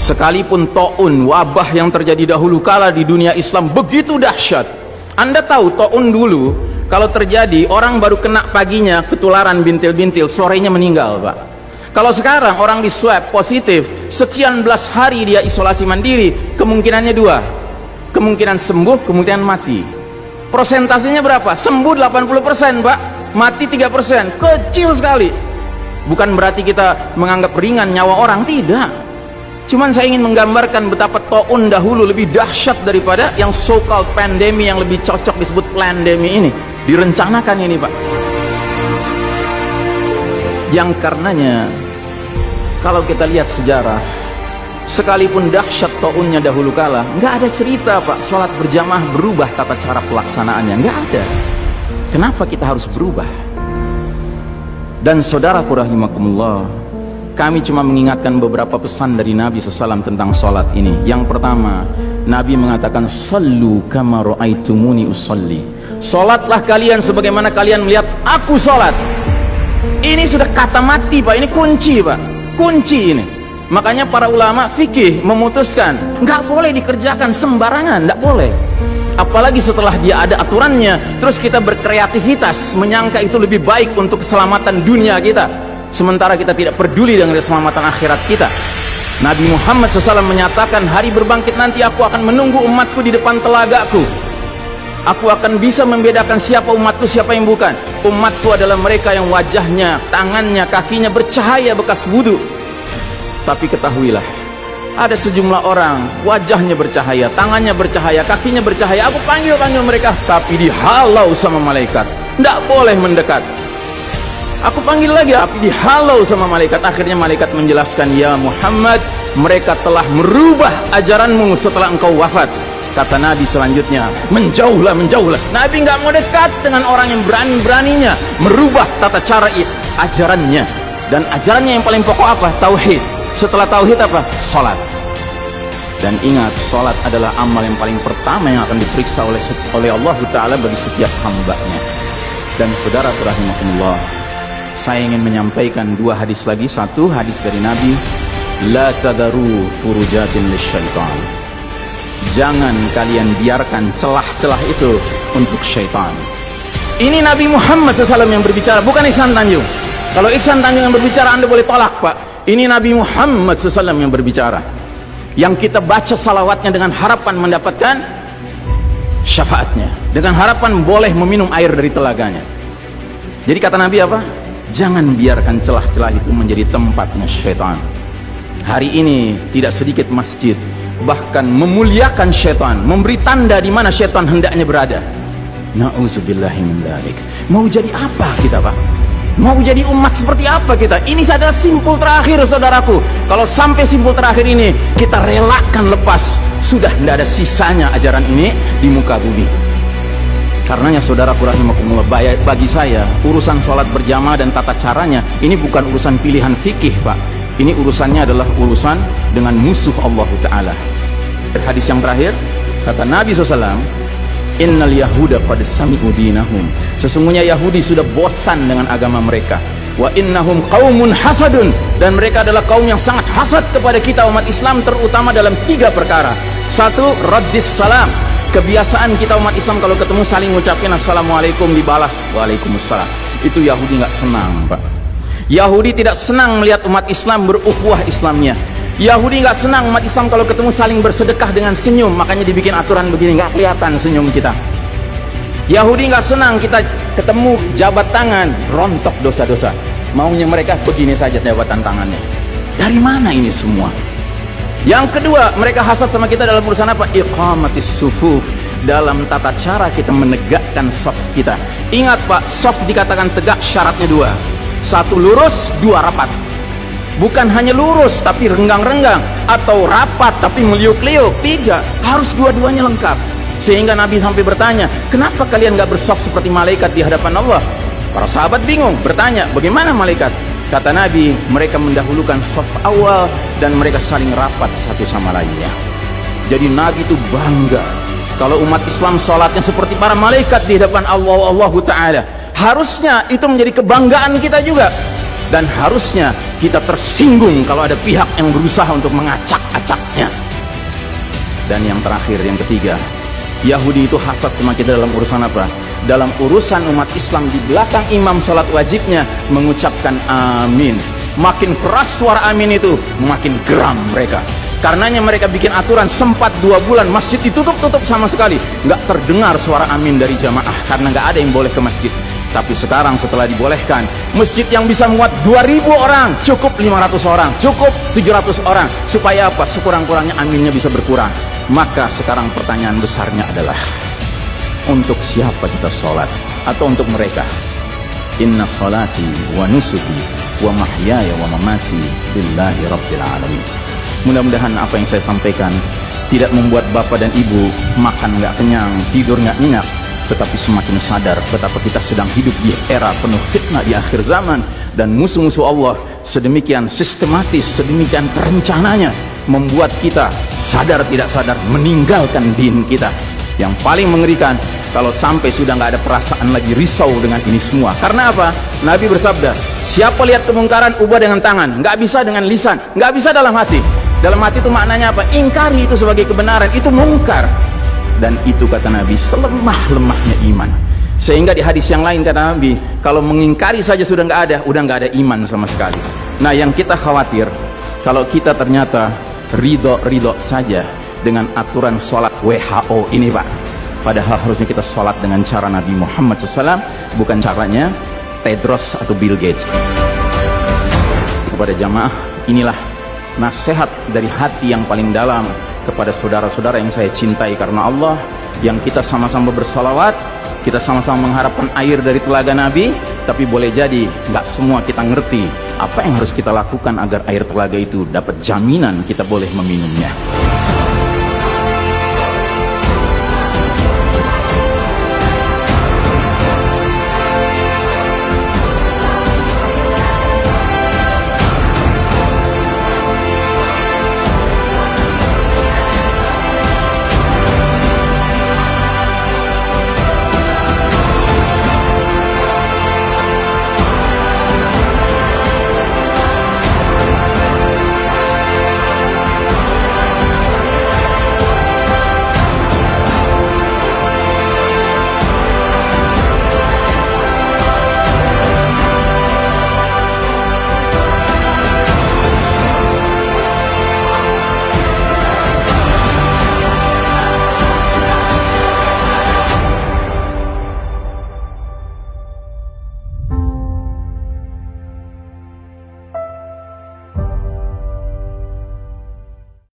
Sekalipun taun, wabah yang terjadi dahulu kala di dunia Islam begitu dahsyat. Anda tahu taun dulu kalau terjadi orang baru kena paginya ketularan bintil-bintil, sorenya meninggal, Pak. Kalau sekarang orang di swab positif, sekian belas hari dia isolasi mandiri, kemungkinannya dua, kemungkinan sembuh, kemungkinan mati. Prosentasenya berapa? Sembuh 80%, Pak, mati 3%, kecil sekali. Bukan berarti kita menganggap ringan nyawa orang, tidak. Cuman saya ingin menggambarkan betapa taun dahulu lebih dahsyat daripada yang so-called pandemi, yang lebih cocok disebut plandemi ini. Direncanakan ini, Pak. Yang karenanya kalau kita lihat sejarah, sekalipun dahsyat taunnya dahulu kala, nggak ada cerita, Pak, sholat berjamaah berubah tata cara pelaksanaannya, nggak ada. Kenapa kita harus berubah? Dan saudaraku rahimakumullah, kami cuma mengingatkan beberapa pesan dari Nabi SAW tentang sholat ini. Yang pertama, Nabi mengatakan, sallu kama ra'aitumuni usolli. Sholatlah kalian sebagaimana kalian melihat aku sholat. Ini sudah kata mati, Pak. Ini kunci, Pak. Kunci ini. Makanya para ulama fikih memutuskan nggak boleh dikerjakan sembarangan, nggak boleh. Apalagi setelah dia ada aturannya, terus kita berkreativitas menyangka itu lebih baik untuk keselamatan dunia kita, sementara kita tidak peduli dengan keselamatan akhirat kita. Nabi Muhammad SAW menyatakan, hari berbangkit nanti aku akan menunggu umatku di depan telagaku. Aku akan bisa membedakan siapa umatku, siapa yang bukan. Umatku adalah mereka yang wajahnya, tangannya, kakinya bercahaya bekas wudhu. Tapi ketahuilah, ada sejumlah orang wajahnya bercahaya, tangannya bercahaya, kakinya bercahaya. Aku panggil-panggil mereka, tapi dihalau sama malaikat, tidak boleh mendekat. Aku panggil lagi, tapi dihalau sama malaikat. Akhirnya malaikat menjelaskan, ya Muhammad, mereka telah merubah ajaranmu setelah engkau wafat. Kata Nabi selanjutnya, menjauhlah, menjauhlah. Nabi nggak mau dekat dengan orang yang berani-beraninya merubah tata cara ajarannya. Dan ajarannya yang paling pokok apa? Tauhid. Setelah tauhid apa? Salat. Dan ingat, salat adalah amal yang paling pertama yang akan diperiksa oleh Allah Ta'ala bagi setiap hambanya. Dan saudara rahimakumullah, saya ingin menyampaikan dua hadis lagi. Satu hadis dari Nabi, la tadaru furujatin lisyaitan. Jangan kalian biarkan celah-celah itu untuk syaitan. Ini Nabi Muhammad SAW yang berbicara, bukan Ihsan Tanjung. Kalau Ihsan Tanjung yang berbicara, Anda boleh tolak, Pak. Ini Nabi Muhammad SAW yang berbicara, yang kita baca salawatnya dengan harapan mendapatkan syafaatnya, dengan harapan boleh meminum air dari telaganya. Jadi kata Nabi apa? Jangan biarkan celah-celah itu menjadi tempatnya syaitan. Hari ini tidak sedikit masjid bahkan memuliakan syaitan, memberi tanda di mana syaitan hendaknya berada. Na'udzubillahi min dzalik. Mau jadi apa kita, Pak? Mau jadi umat seperti apa kita? Ini adalah simpul terakhir, saudaraku. Kalau sampai simpul terakhir ini kita relakan lepas, sudah tidak ada sisanya ajaran ini di muka bumi. Karenanya saudaraku rahimakumullah, bagi saya urusan sholat berjamaah dan tata caranya ini bukan urusan pilihan fikih, Pak. Ini urusannya adalah urusan dengan musuh Allah Ta'ala. Hadis yang terakhir, kata Nabi SAW, innal yahuda qad sami'u dinahum. Sesungguhnya Yahudi sudah bosan dengan agama mereka. Wa innahum qaumun hasadun. Dan mereka adalah kaum yang sangat hasad kepada kita umat Islam, terutama dalam 3 perkara. Satu, raddis salam. Kebiasaan kita umat Islam kalau ketemu saling ngucapin assalamualaikum, dibalas waalaikumsalam. Itu Yahudi nggak senang, Pak. Yahudi tidak senang melihat umat Islam berukhuwah Islamnya. Yahudi nggak senang umat Islam kalau ketemu saling bersedekah dengan senyum, makanya dibikin aturan begini, nggak kelihatan senyum kita. Yahudi nggak senang kita ketemu jabat tangan, rontok dosa-dosa. Maunya mereka begini saja jabatan tangannya. Dari mana ini semua? Yang kedua, mereka hasad sama kita dalam urusan apa? Iqamatis sufuf. Dalam tata cara kita menegakkan saf kita. Ingat, Pak, saf dikatakan tegak syaratnya 2. 1 lurus, 2 rapat. Bukan hanya lurus tapi renggang-renggang, atau rapat tapi meliuk-liuk. Tidak, harus dua-duanya lengkap. Sehingga Nabi sampai bertanya, kenapa kalian gak bersaf seperti malaikat di hadapan Allah? Para sahabat bingung, bertanya, bagaimana malaikat? Kata Nabi, mereka mendahulukan saf awal dan mereka saling rapat satu sama lainnya. Jadi Nabi itu bangga kalau umat Islam sholatnya seperti para malaikat di hadapan Allah Ta'ala. Harusnya itu menjadi kebanggaan kita juga. Dan harusnya kita tersinggung kalau ada pihak yang berusaha untuk mengacak-acaknya. Dan yang terakhir, yang ketiga, Yahudi itu hasad sama kita dalam urusan apa? Dalam urusan umat Islam di belakang imam salat wajibnya mengucapkan amin. Makin keras suara amin itu, makin geram mereka. Karenanya mereka bikin aturan, sempat 2 bulan masjid ditutup sama sekali, nggak terdengar suara amin dari jamaah karena nggak ada yang boleh ke masjid. Tapi sekarang setelah dibolehkan, masjid yang bisa muat 2000 orang, cukup 500 orang, cukup 700 orang. Supaya apa? Sekurang-kurangnya aminnya bisa berkurang. Maka sekarang pertanyaan besarnya adalah, untuk siapa kita sholat? Atau untuk mereka? Inna sholati wa nusuki wa mahyaya wa mamati lillahi rabbil alamin. Mudah-mudahan apa yang saya sampaikan tidak membuat bapak dan ibu makan nggak kenyang, tidur nggak nyenyak, tetapi semakin sadar betapa kita sedang hidup di era penuh fitnah di akhir zaman, dan musuh-musuh Allah sedemikian sistematis, sedemikian terencananya membuat kita sadar tidak sadar meninggalkan din kita. Yang paling mengerikan kalau sampai sudah nggak ada perasaan lagi risau dengan ini semua. Karena apa? Nabi bersabda, siapa lihat kemungkaran ubah dengan tangan, nggak bisa dengan lisan, nggak bisa dalam hati. Dalam hati itu maknanya apa? Ingkari itu sebagai kebenaran, itu mungkar. Dan itu kata Nabi selemah-lemahnya iman. Sehingga di hadis yang lain kata Nabi, kalau mengingkari saja sudah nggak ada, udah nggak ada iman sama sekali. Nah, yang kita khawatir kalau kita ternyata ridho saja dengan aturan sholat WHO ini, Pak. Padahal harusnya kita sholat dengan cara Nabi Muhammad SAW, bukan caranya Tedros atau Bill Gates. Kepada jamaah, inilah nasihat dari hati yang paling dalam kepada saudara-saudara yang saya cintai karena Allah, yang kita sama-sama bersalawat, kita sama-sama mengharapkan air dari telaga Nabi. Tapi boleh jadi nggak semua kita ngerti apa yang harus kita lakukan agar air telaga itu dapat jaminan kita boleh meminumnya.